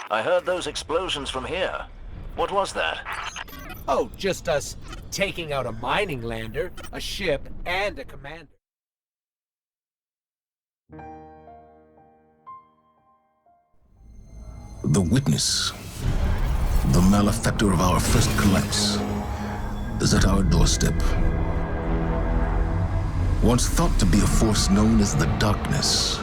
I heard those explosions from here. What was that? Oh, just us taking out a mining lander, a ship, and a commander. The witness, the malefactor of our first collapse, is at our doorstep. Once thought to be a force known as the Darkness,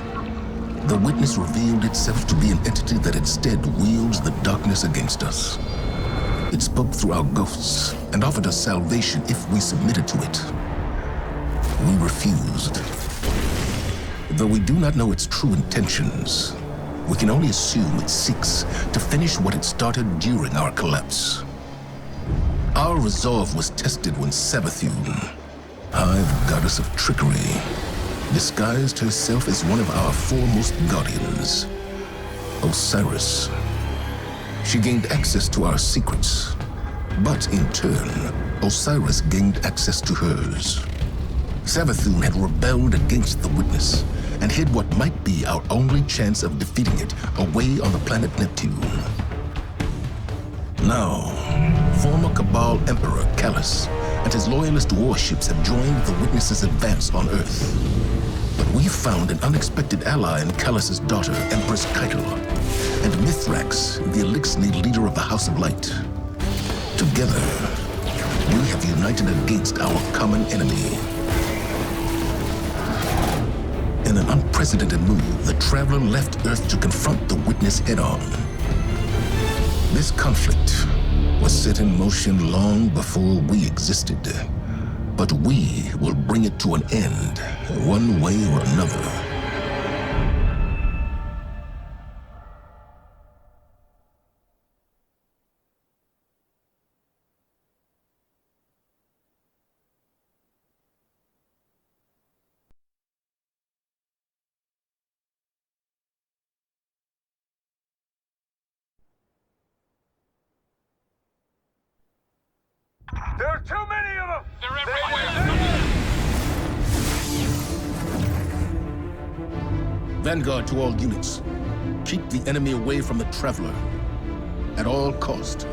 the witness revealed itself to be an entity that instead wields the darkness against us. It spoke through our ghosts and offered us salvation if we submitted to it. We refused. Though we do not know its true intentions, we can only assume it seeks to finish what it started during our collapse. Our resolve was tested when Sabathun, Hive Goddess of Trickery, disguised herself as one of our foremost guardians, Osiris. She gained access to our secrets, but in turn, Osiris gained access to hers. Sabathun had rebelled against the witness and hid what might be our only chance of defeating it away on the planet Neptune. Now, former Cabal Emperor Callus and his loyalist warships have joined the witness's advance on Earth. But we found an unexpected ally in Callus's daughter, Empress Keitel, and Mithrax, the Elixni leader of the House of Light. Together, we have united against our common enemy. In an unprecedented move, the Traveler left Earth to confront the Witness head-on. This conflict was set in motion long before we existed, but we will bring it to an end, one way or another. There are too many of them! They're everywhere! Vanguard to all units. Keep the enemy away from the Traveler, at all cost.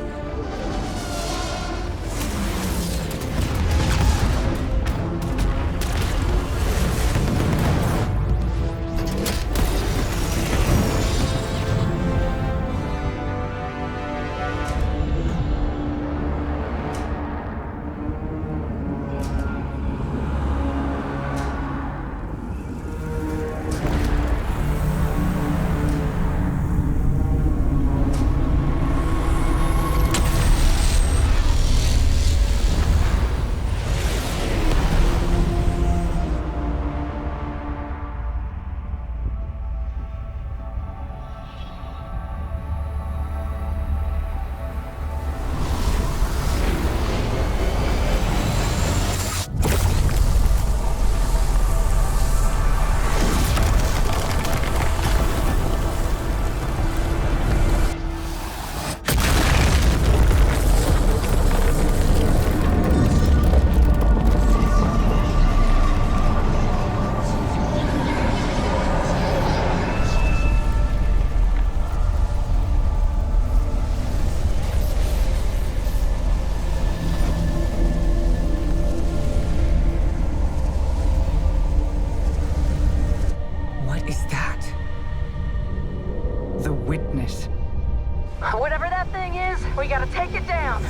Whatever that thing is, we gotta take it down.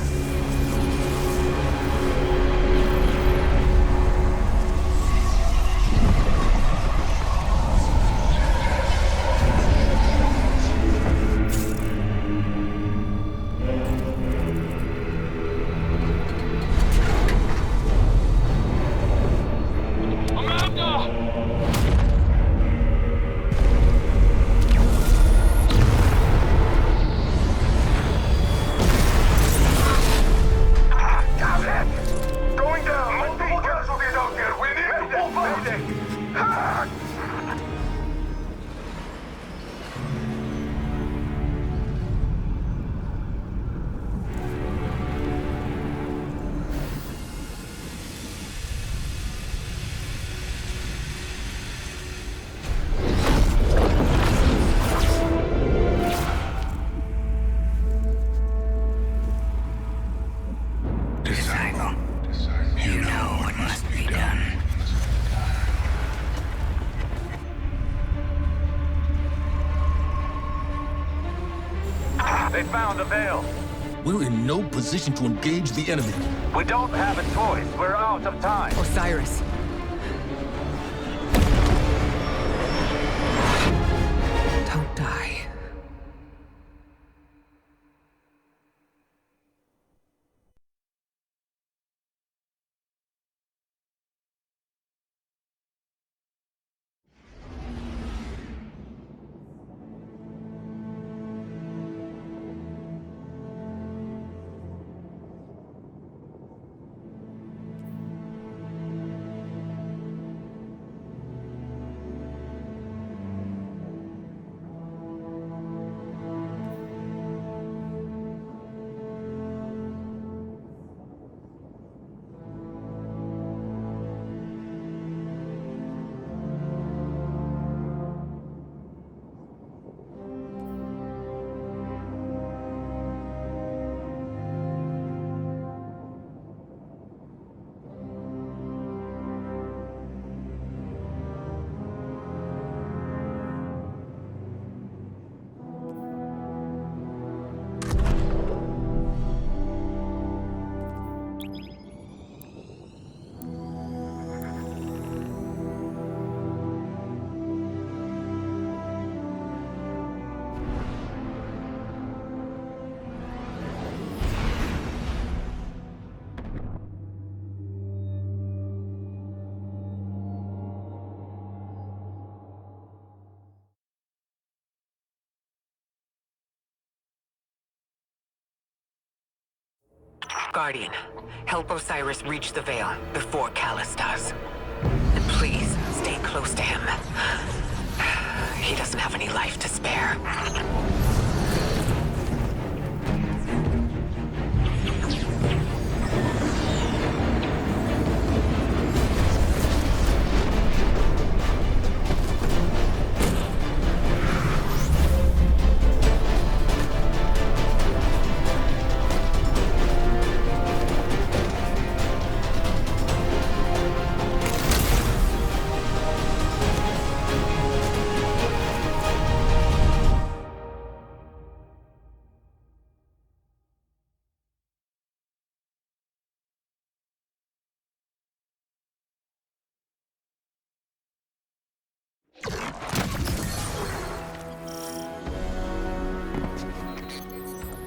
They found the veil. We're in no position to engage the enemy. We don't have a choice. We're out of time. Osiris. Don't die. Guardian, help Osiris reach the Veil before Callus does. And please, stay close to him. He doesn't have any life to spare.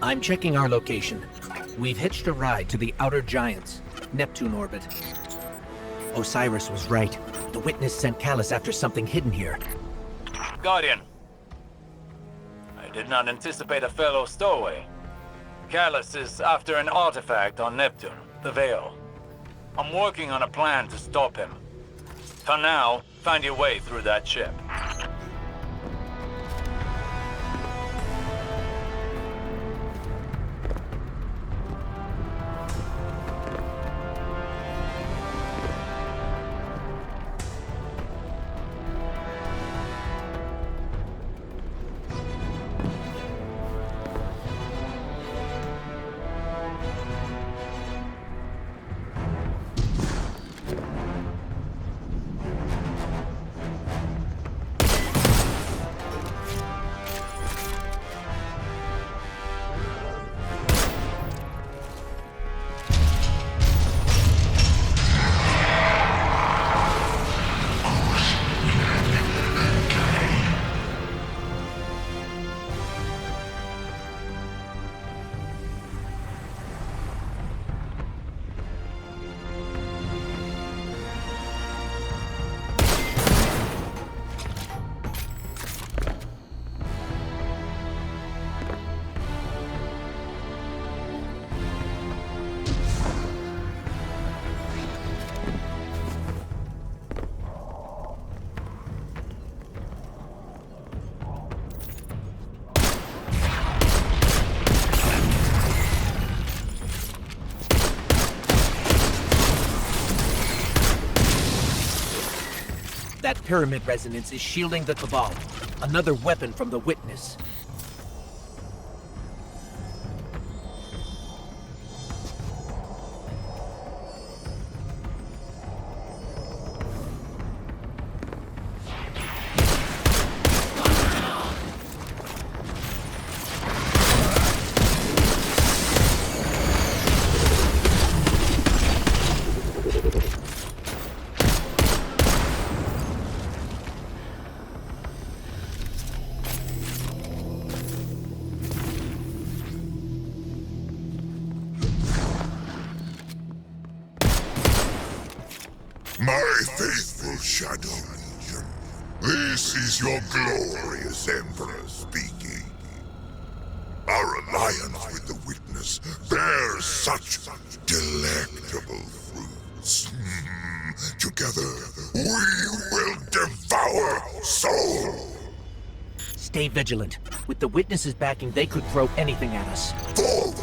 I'm checking our location. We've hitched a ride to the Outer Giants, Neptune orbit. Osiris was right. The witness sent Callus after something hidden here. Guardian. I did not anticipate a fellow stowaway. Callus is after an artifact on Neptune, the Veil. I'm working on a plan to stop him. For now, find your way through that ship. That pyramid resonance is shielding the Cabal. Another weapon from the Witness. My faithful Shadow Legion, this is your glorious Emperor speaking. Our alliance with the Witness bears such delectable fruits. Together, we will devour soul. Stay vigilant. With the Witness's backing, they could throw anything at us. Forward!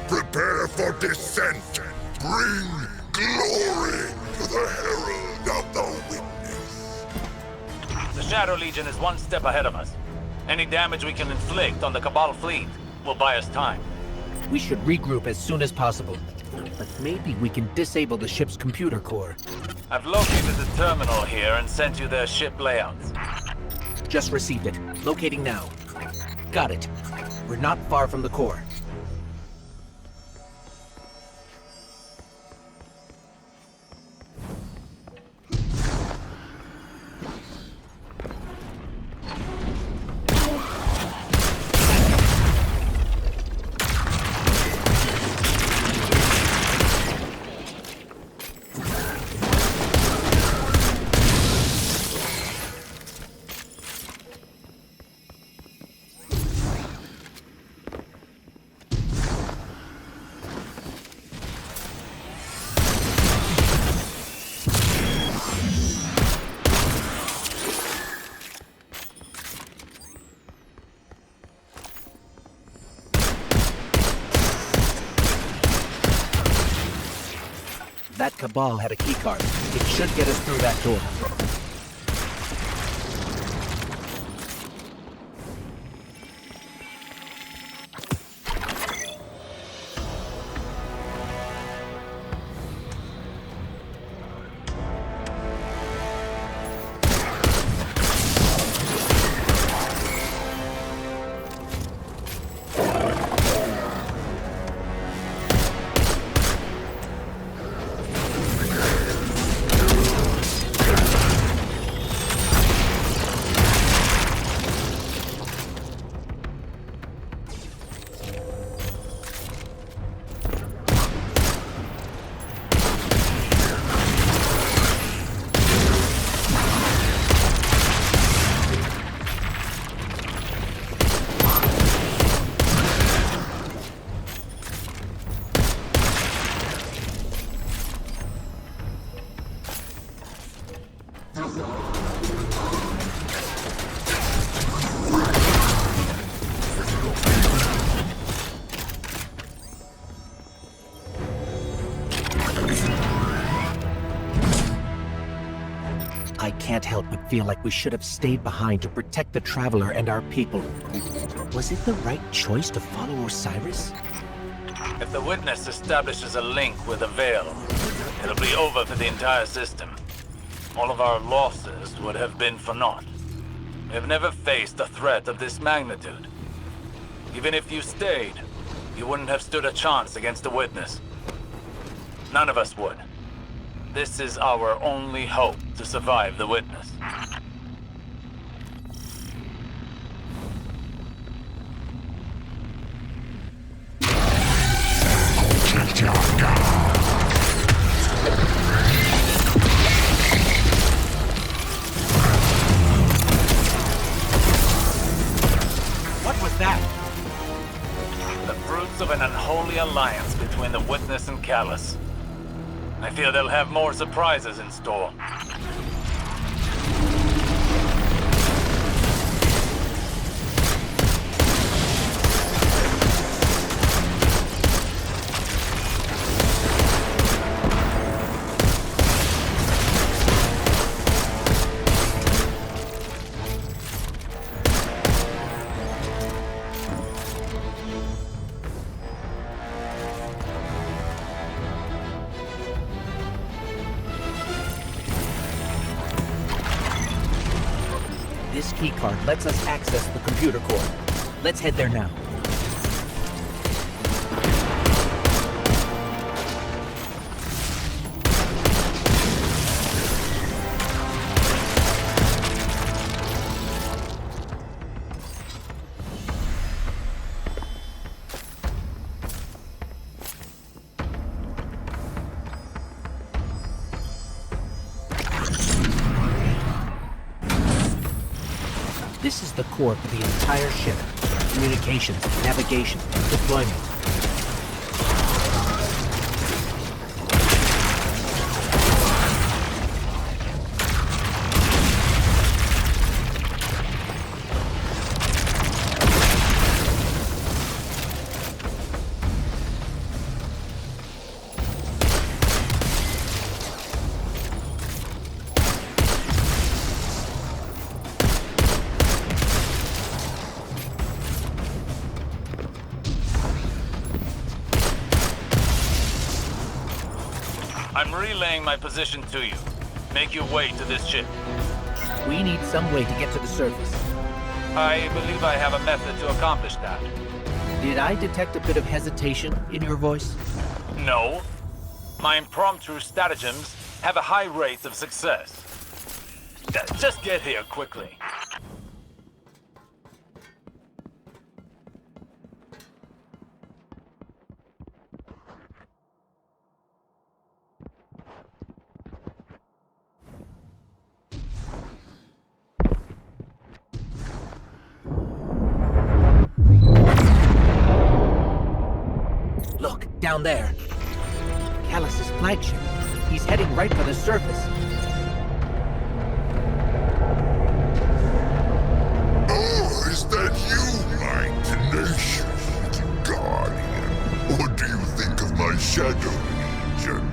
Prepare for descent! Bring glory to the Herald of the Witness! The Shadow Legion is one step ahead of us. Any damage we can inflict on the Cabal fleet will buy us time. We should regroup as soon as possible. But maybe we can disable the ship's computer core. I've located the terminal here and sent you their ship layouts. Just received it. Locating now. Got it. We're not far from the core. That Cabal had a keycard. It should get us through that door. I can't help but feel like we should have stayed behind to protect the Traveler and our people. Was it the right choice to follow Osiris? If the Witness establishes a link with the Veil, it'll be over for the entire system. All of our losses would have been for naught. We have never faced a threat of this magnitude. Even if you stayed, you wouldn't have stood a chance against the Witness. None of us would. This is our only hope to survive the Witness. What was that? The fruits of an unholy alliance between the Witness and Callus. I feel they'll have more surprises in store. This keycard lets us access the computer core. Let's head there now. This is the core for the entire ship. Communications, navigation, deployment. I'm relaying my position to you. Make your way to this ship. We need some way to get to the surface. I believe I have a method to accomplish that. Did I detect a bit of hesitation in your voice? No. My impromptu stratagems have a high rate of success. Just get here quickly. Look, down there. Callus's flagship. He's heading right for the surface. Oh, is that you, my tenacious little guardian? What do you think of my shadow, Legion?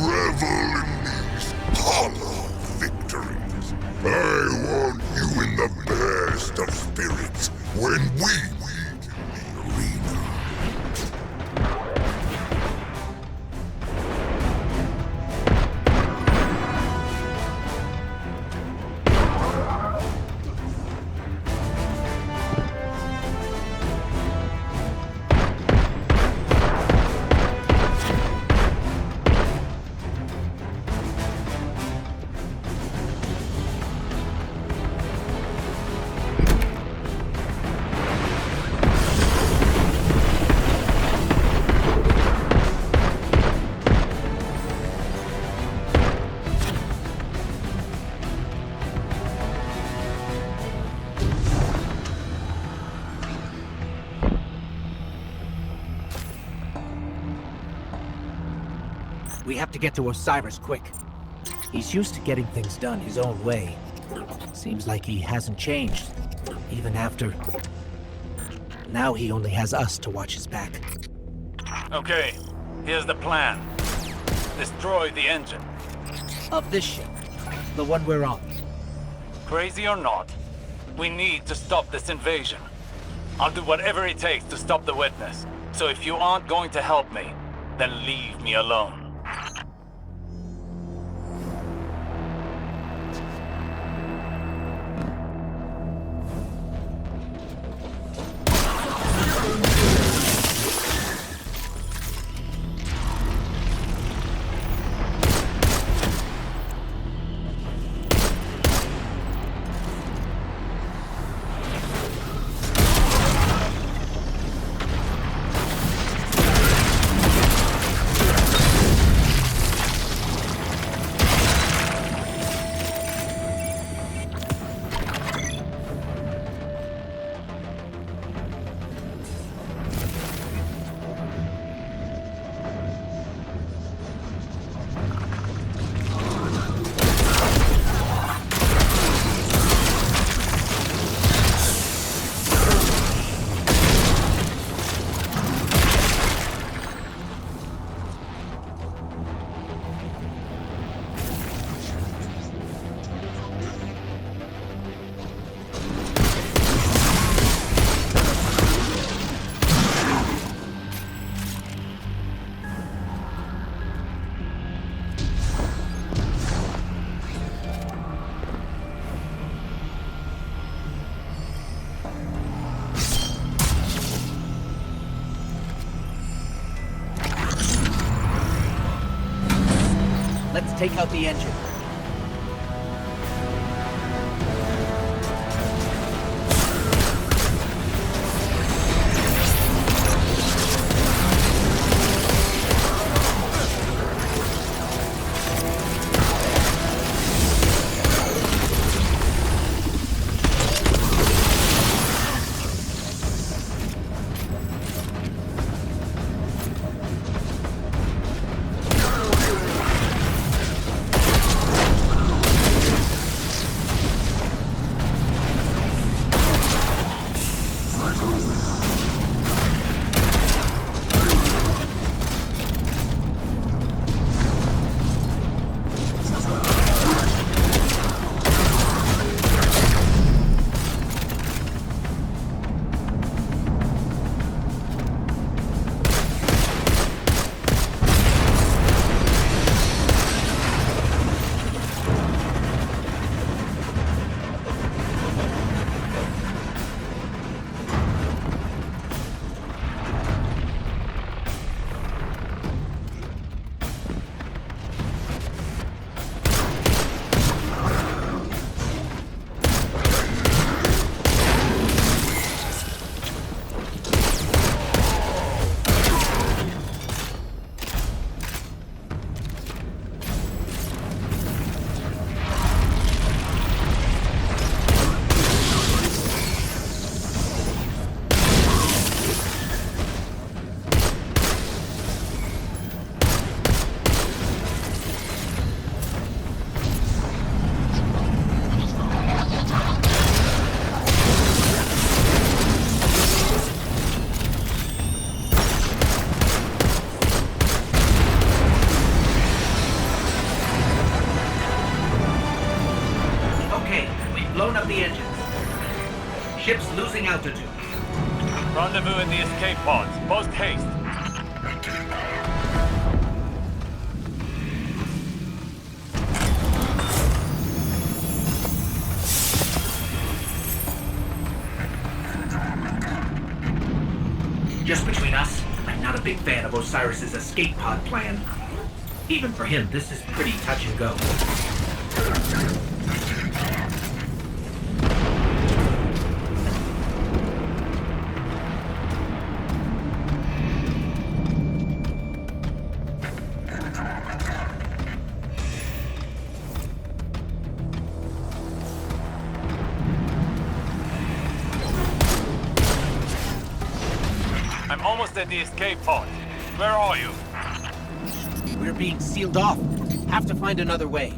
Revel in these hollow victories. I want you in the best of spirits when we meet in the arena. We have to get to Osiris quick. He's used to getting things done his own way. Seems like he hasn't changed, even after... Now he only has us to watch his back. Okay, here's the plan. Destroy the engine. Of this ship, the one we're on. Crazy or not, we need to stop this invasion. I'll do whatever it takes to stop the witness. So if you aren't going to help me, then leave me alone. Let's take out the engine. Ship's losing altitude. Rendezvous in the escape pods. Post haste. Just between us, I'm not a big fan of Osiris's escape pod plan. Even for him, this is pretty touch and go. I'm almost at the escape pod. Where are you? We're being sealed off. Have to find another way.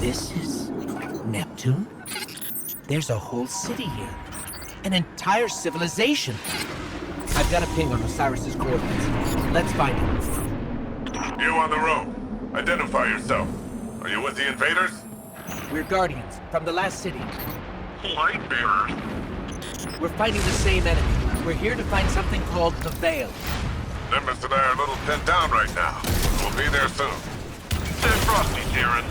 This is Neptune? There's a whole city here. An entire civilization. I've got a ping on Osiris's coordinates. Let's find him. You on the road. Identify yourself. Are you with the invaders? We're Guardians, from the last city. Light bearers. We're fighting the same enemy. We're here to find something called the Veil. Nimbus and I are a little pinned down right now. We'll be there soon. Stay frosty, Jiren.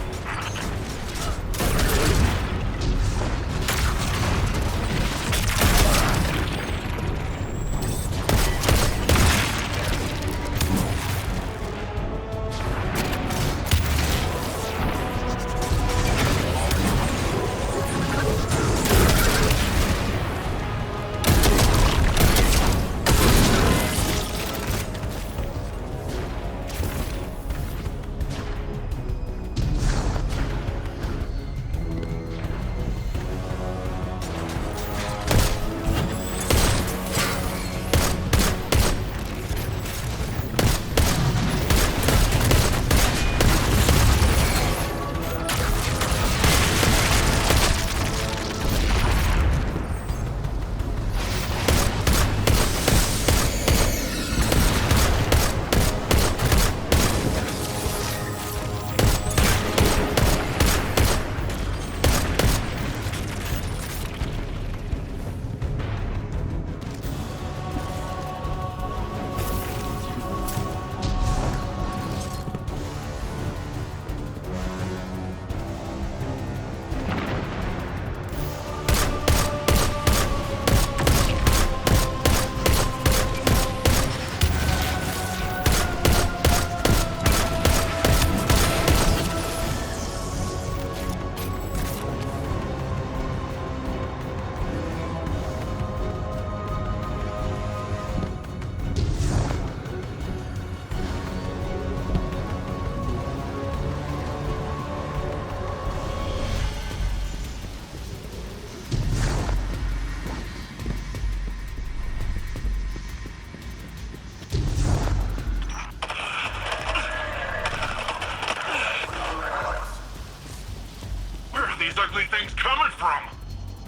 These ugly things coming from?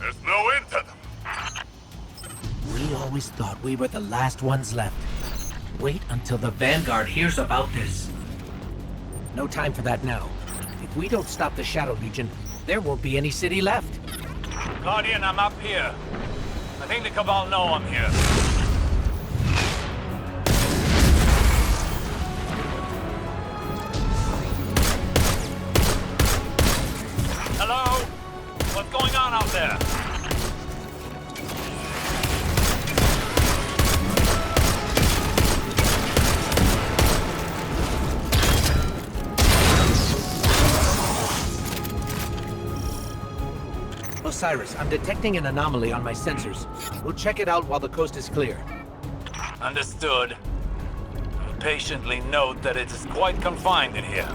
There's no end to them. We always thought we were the last ones left. Wait until the Vanguard hears about this. No time for that now. If we don't stop the Shadow Legion, there won't be any city left. Guardian, I'm up here. I think the Cabal know I'm here. Hello? What's going on out there? Osiris, I'm detecting an anomaly on my sensors. We'll check it out while the coast is clear. Understood. Patiently note that it is quite confined in here.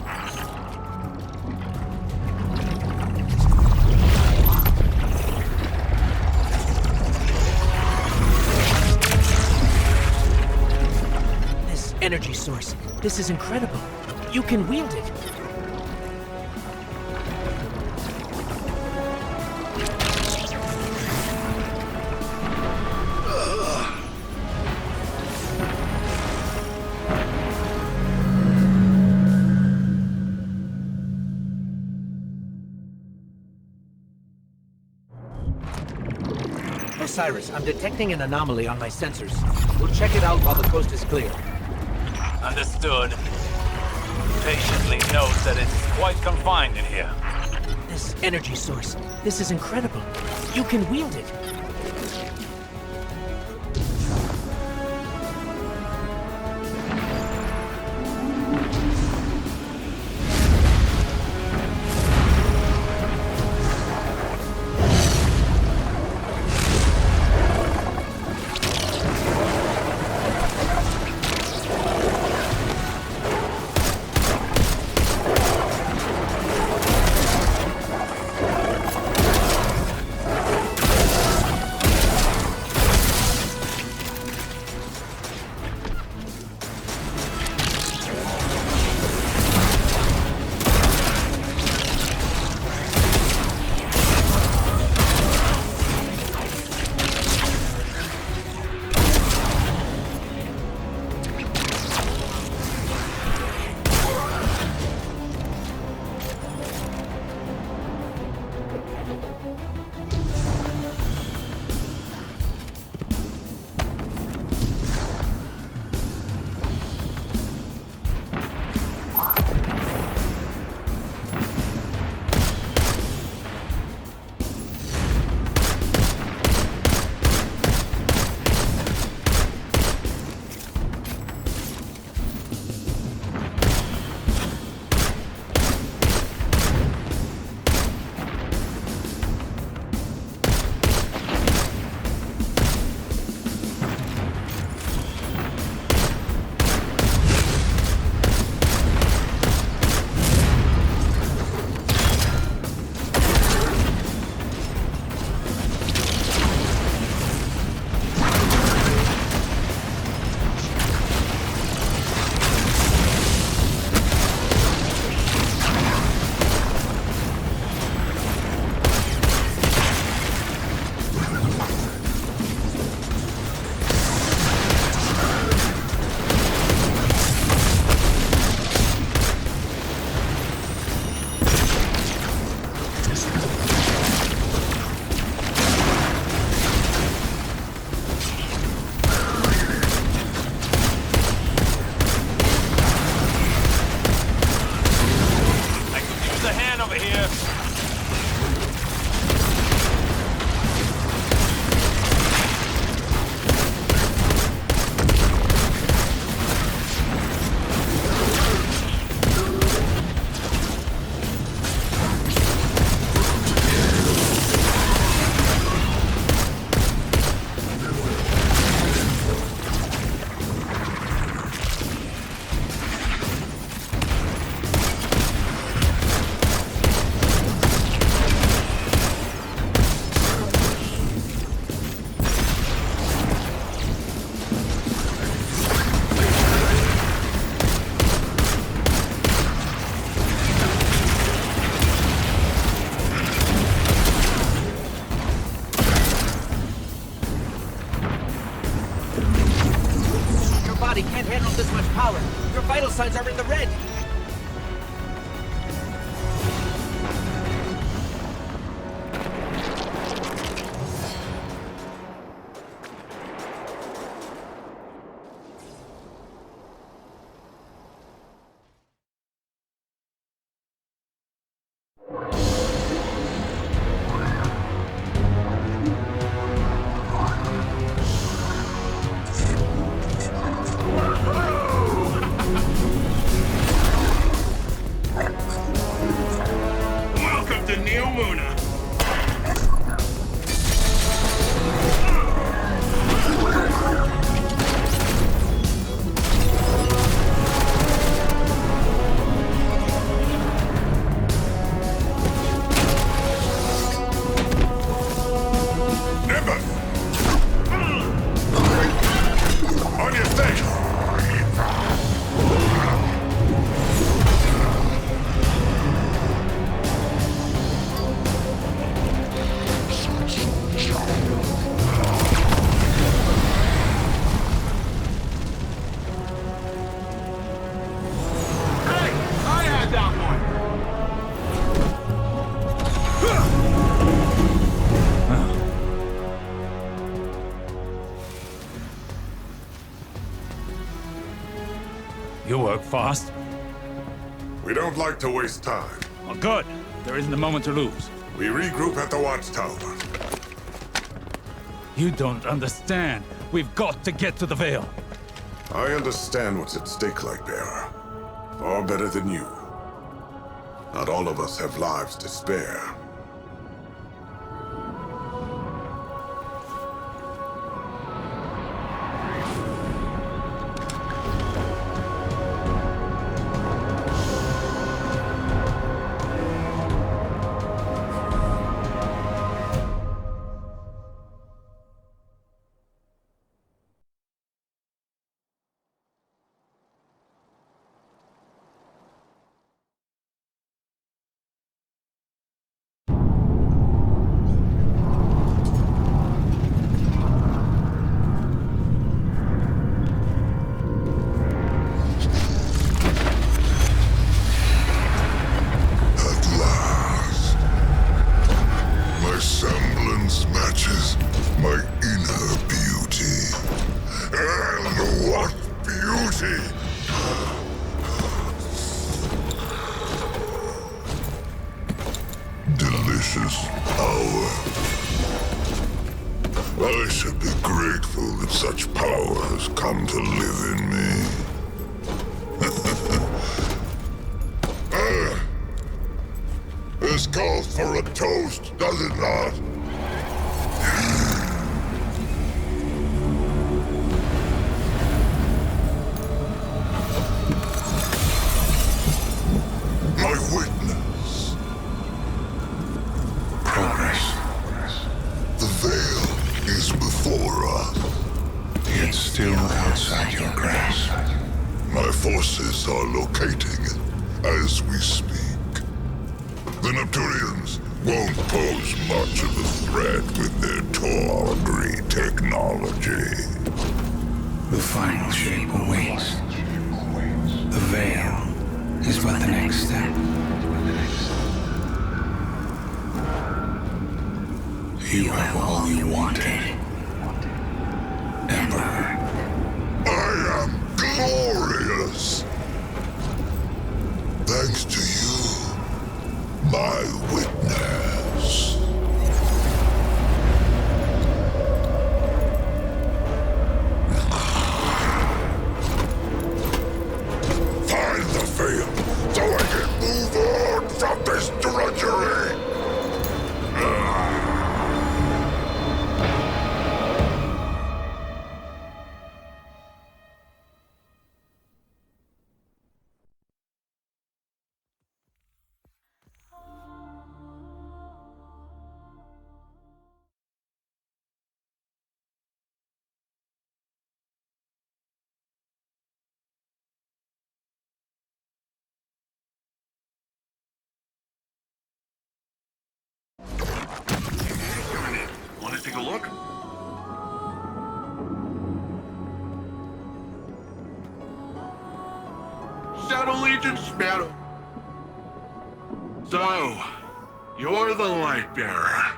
This energy source, this is incredible. You can wield it. Osiris, I'm detecting an anomaly on my sensors. We'll check it out while the coast is clear. Understood. Patiently note that it's quite confined in here. This energy source, this is incredible. You can wield it. Body can't handle this much power. Your vital signs are in the red. Welcome to New Muna. Nimbus! On your station! Hey, I had that one. You work fast. We don't like to waste time. Oh, good. There isn't a moment to lose. We regroup at the watchtower. You don't understand. We've got to get to the Veil. I understand what's at stake, Lightbearer. Far better than you. Not all of us have lives to spare. Matches my inner beauty. And what beauty! Delicious power. I should be grateful that such power has come to live in me. This calls for a toast, does it not? My witness. Progress. The veil is before us. Yet still outside your grasp. My forces are locating it as we speak. The Neptunians won't pose much of a threat with their tawdry technology. The final shape awaits. The veil is but the next step. You have all you wanted, Emperor. I am glorious! Thanks to you, my witness. Find the veil so I can move on from this drudgery. Want to take a look? Shadow Legion Shadow. So, you're the light bearer.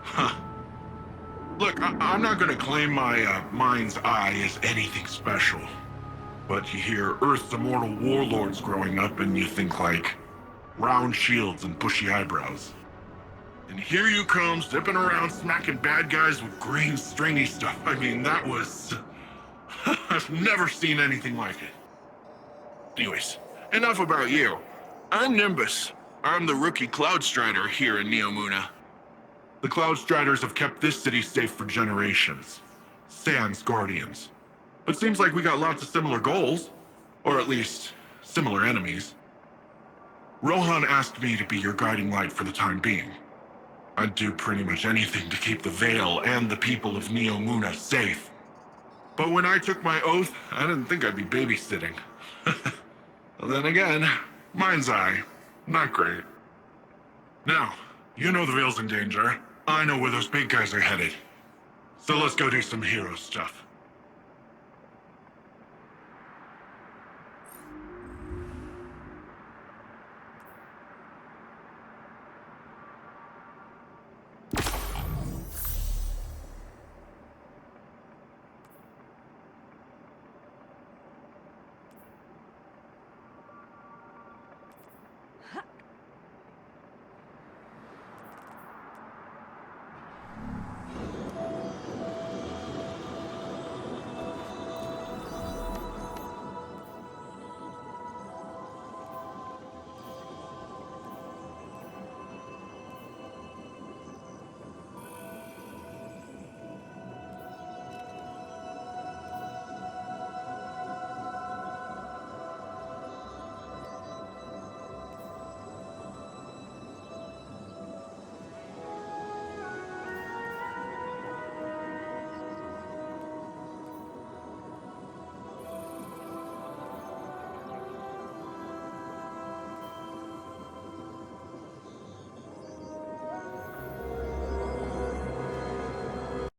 Huh. Look, I'm not gonna claim my mind's eye is anything special. But you hear Earth's immortal warlords growing up and you think like round shields and bushy eyebrows. And here you come, zipping around, smacking bad guys with green, stringy stuff. I mean, that was... I've never seen anything like it. Anyways, enough about you. I'm Nimbus. I'm the rookie Cloud Strider here in Neomuna. The Cloud Striders have kept this city safe for generations. Sans Guardians. But seems like we got lots of similar goals. Or at least, similar enemies. Rohan asked me to be your guiding light for the time being. I'd do pretty much anything to keep the Veil and the people of Neomuna safe. But when I took my oath, I didn't think I'd be babysitting. Well, then again, mind's eye, not great. Now, you know the Veil's in danger. I know where those big guys are headed. So let's go do some hero stuff.